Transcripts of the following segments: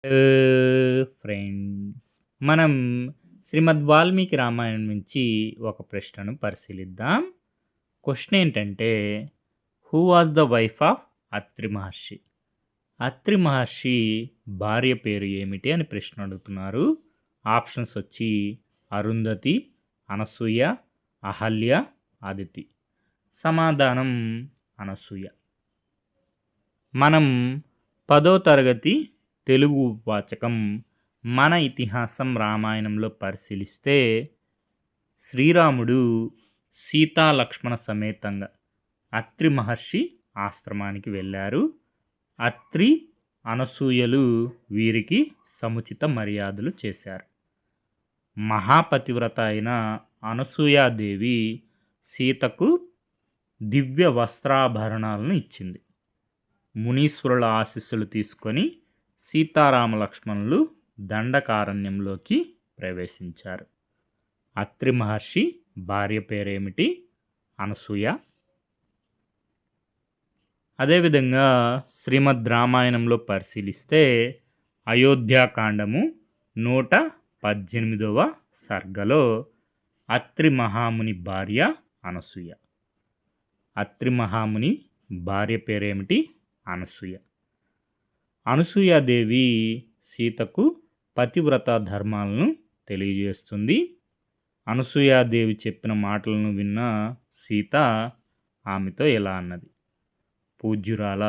Friends, మనం శ్రీమద్ వాల్మీకి రామాయణం నుంచి ఒక ప్రశ్నను పరిశీలిద్దాం. క్వశ్చన్ ఏంటంటే, who was the wife of Atri Maharshi? Atri Maharshi భార్య పేరు ఏమిటి అని ప్రశ్న అడుగుతున్నారు. ఆప్షన్స్ వచ్చి అరుంధతి, అనసూయ, అహల్య, అదితి. సమాధానం అనసూయ. మనం 10వ తరగతి తెలుగు వాచకం మన ఇతిహాసం రామాయణంలో పరిశీలిస్తే, శ్రీరాముడు సీతా లక్ష్మణ సమేతంగా అత్రి మహర్షి ఆశ్రమానికి వెళ్ళారు. అత్రి, అనసూయలు వీరికి సముచిత మర్యాదలు చేశారు. మహాపతివ్రత అయిన అనసూయాదేవి సీతకు దివ్య వస్త్రాభరణాలను ఇచ్చింది. మునీశ్వరుల ఆశీస్సులు తీసుకొని సీతారామ లక్ష్మణులు దండకారణ్యంలోకి ప్రవేశించారు. అత్రి మహర్షి భార్య పేరేమిటి? అనసూయ. అదేవిధంగా శ్రీమద్ రామాయణంలో పరిశీలిస్తే, అయోధ్యాకాండము 118వ సర్గలో అత్రి మహాముని భార్య అనసూయ. అత్రి మహాముని భార్య పేరేమిటి? అనసూయ. అనసూయాదేవి సీతకు పతివ్రత ధర్మాలను తెలియజేస్తుంది. అనసూయాదేవి చెప్పిన మాటలను విన్న సీత ఆమెతో ఇలా అన్నది: పూజ్యురాల,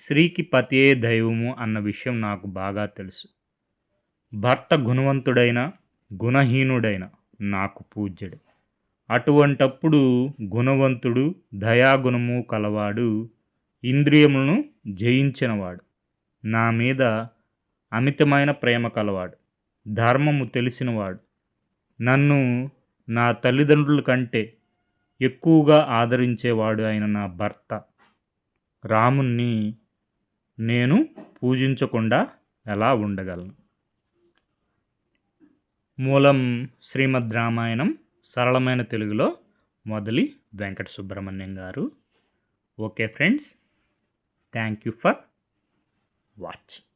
స్త్రీకి పతియే దైవము అన్న విషయం నాకు బాగా తెలుసు. భర్త గుణవంతుడైన గుణహీనుడైన నాకు పూజ్యుడు. అటువంటప్పుడు గుణవంతుడు, దయాగుణము కలవాడు, ఇంద్రియములను జయించినవాడు, నా మీద అమితమైన ప్రేమ కలవాడు, ధర్మము తెలిసినవాడు, నన్ను నా తల్లిదండ్రుల కంటే ఎక్కువగా ఆదరించేవాడు అయిన నా భర్త రాముణ్ణి నేను పూజించకుండా ఎలా ఉండగలను? మూలం శ్రీమద్ రామాయణం సరళమైన తెలుగులో మొదలి వెంకట సుబ్రహ్మణ్యం గారు. Okay friends, thank you for watching.